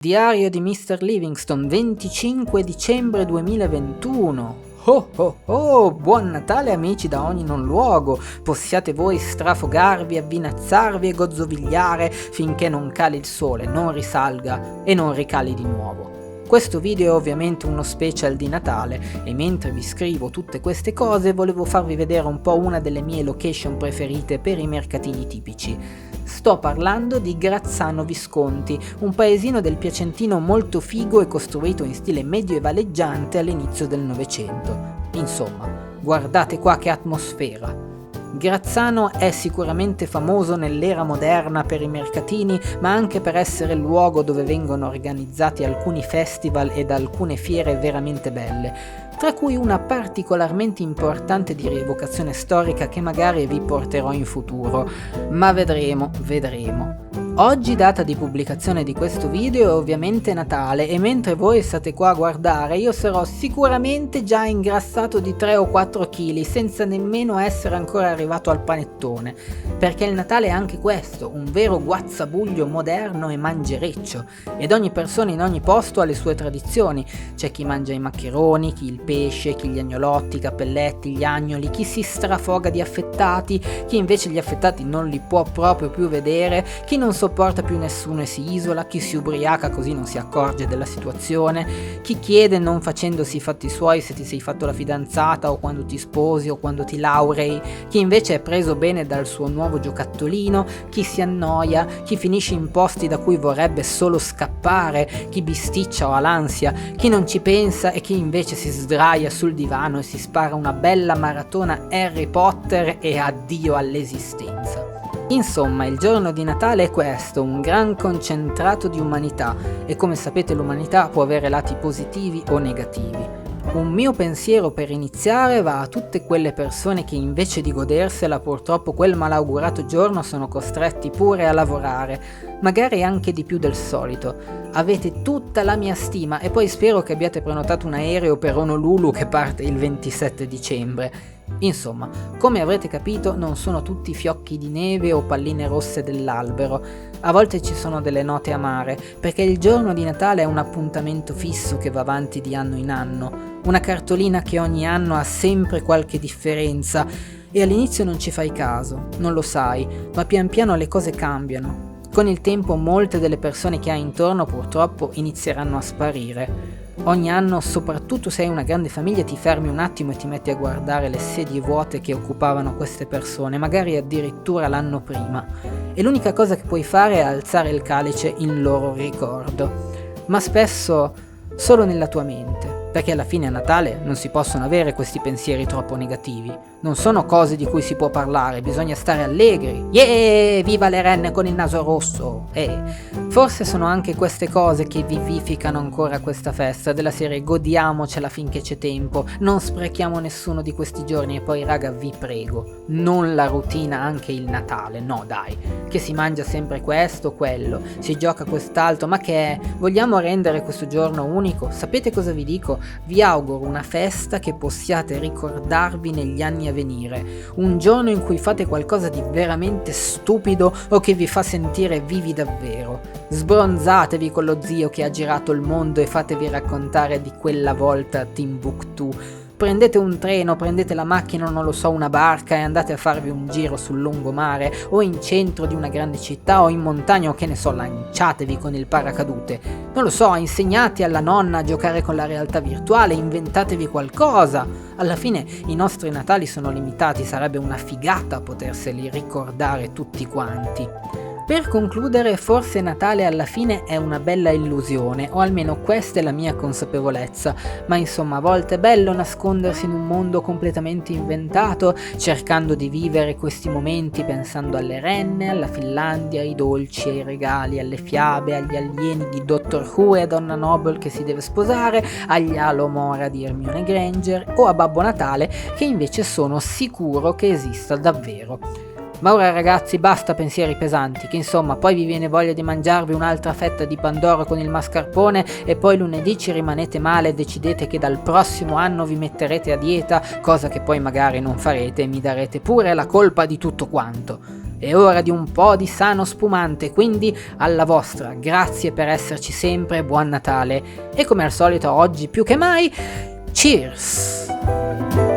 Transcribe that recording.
Diario di Mr. Livingstone, 25 dicembre 2021. Oh oh oh, buon Natale amici da ogni non luogo, possiate voi strafogarvi, avvinazzarvi e gozzovigliare finché non cali il sole, non risalga e non ricali di nuovo. Questo video è ovviamente uno special di Natale e mentre vi scrivo tutte queste cose volevo farvi vedere un po' una delle mie location preferite per i mercatini tipici. Sto parlando di Grazzano Visconti, un paesino del Piacentino molto figo e costruito in stile medioevaleggiante all'inizio del Novecento. Insomma, guardate qua che atmosfera! Grazzano è sicuramente famoso nell'era moderna per i mercatini, ma anche per essere il luogo dove vengono organizzati alcuni festival ed alcune fiere veramente belle, tra cui una particolarmente importante di rievocazione storica che magari vi porterò in futuro, ma vedremo. Oggi, data di pubblicazione di questo video, è ovviamente Natale e mentre voi state qua a guardare io sarò sicuramente già ingrassato di 3 o 4 kg senza nemmeno essere ancora arrivato al panettone, perché il Natale è anche questo, un vero guazzabuglio moderno e mangereccio, ed ogni persona in ogni posto ha le sue tradizioni. C'è chi mangia i maccheroni, chi il pesce, chi gli agnolotti, i cappelletti, gli agnoli, chi si strafoga di affettati, chi invece gli affettati non li può proprio più vedere, chi non sopporta più nessuno e si isola, chi si ubriaca così non si accorge della situazione, chi chiede non facendosi i fatti suoi se ti sei fatto la fidanzata o quando ti sposi o quando ti laurei, chi invece è preso bene dal suo nuovo giocattolino, chi si annoia, chi finisce in posti da cui vorrebbe solo scappare, chi bisticcia o ha l'ansia, chi non ci pensa e chi invece si sdraia sul divano e si spara una bella maratona Harry Potter e addio all'esistenza. Insomma, il giorno di Natale è questo, un gran concentrato di umanità, e come sapete l'umanità può avere lati positivi o negativi. Un mio pensiero per iniziare va a tutte quelle persone che invece di godersela purtroppo quel malaugurato giorno sono costretti pure a lavorare, magari anche di più del solito. Avete tutta la mia stima e poi spero che abbiate prenotato un aereo per Honolulu che parte il 27 dicembre. Insomma, come avrete capito non sono tutti fiocchi di neve o palline rosse dell'albero, a volte ci sono delle note amare, perché il giorno di Natale è un appuntamento fisso che va avanti di anno in anno, una cartolina che ogni anno ha sempre qualche differenza e all'inizio non ci fai caso, non lo sai, ma pian piano le cose cambiano. Con il tempo molte delle persone che hai intorno purtroppo inizieranno a sparire. Ogni anno, soprattutto se hai una grande famiglia, ti fermi un attimo e ti metti a guardare le sedie vuote che occupavano queste persone, magari addirittura l'anno prima. E l'unica cosa che puoi fare è alzare il calice in loro ricordo. Ma spesso solo nella tua mente, perché alla fine a Natale non si possono avere questi pensieri troppo negativi. Non sono cose di cui si può parlare, bisogna stare allegri. Yeah, viva le renne con il naso rosso! Forse sono anche queste cose che vivificano ancora questa festa, della serie godiamocela finché c'è tempo, non sprechiamo nessuno di questi giorni e poi raga vi prego, non la routine anche il Natale, no dai, che si mangia sempre questo, quello, si gioca quest'altro, ma che è? Vogliamo rendere questo giorno unico? Sapete cosa vi dico? Vi auguro una festa che possiate ricordarvi negli anni a venire, un giorno in cui fate qualcosa di veramente stupido o che vi fa sentire vivi davvero. Sbronzatevi con lo zio che ha girato il mondo e fatevi raccontare di quella volta a Timbuktu. Prendete un treno, prendete la macchina, non lo so, una barca e andate a farvi un giro sul lungomare o in centro di una grande città o in montagna o che ne so, lanciatevi con il paracadute. Non lo so, insegnate alla nonna a giocare con la realtà virtuale, inventatevi qualcosa. Alla fine i nostri Natali sono limitati, sarebbe una figata poterseli ricordare tutti quanti. Per concludere, forse Natale alla fine è una bella illusione, o almeno questa è la mia consapevolezza, ma insomma a volte è bello nascondersi in un mondo completamente inventato, cercando di vivere questi momenti pensando alle renne, alla Finlandia, ai dolci, ai regali, alle fiabe, agli alieni di Doctor Who e a Donna Noble che si deve sposare, agli Halo Mora di Hermione Granger o a Babbo Natale che invece sono sicuro che esista davvero. Ma ora ragazzi basta pensieri pesanti, che insomma poi vi viene voglia di mangiarvi un'altra fetta di pandoro con il mascarpone e poi lunedì ci rimanete male e decidete che dal prossimo anno vi metterete a dieta, cosa che poi magari non farete e mi darete pure la colpa di tutto quanto. È ora di un po' di sano spumante, quindi alla vostra, grazie per esserci sempre, buon Natale e come al solito oggi più che mai, cheers!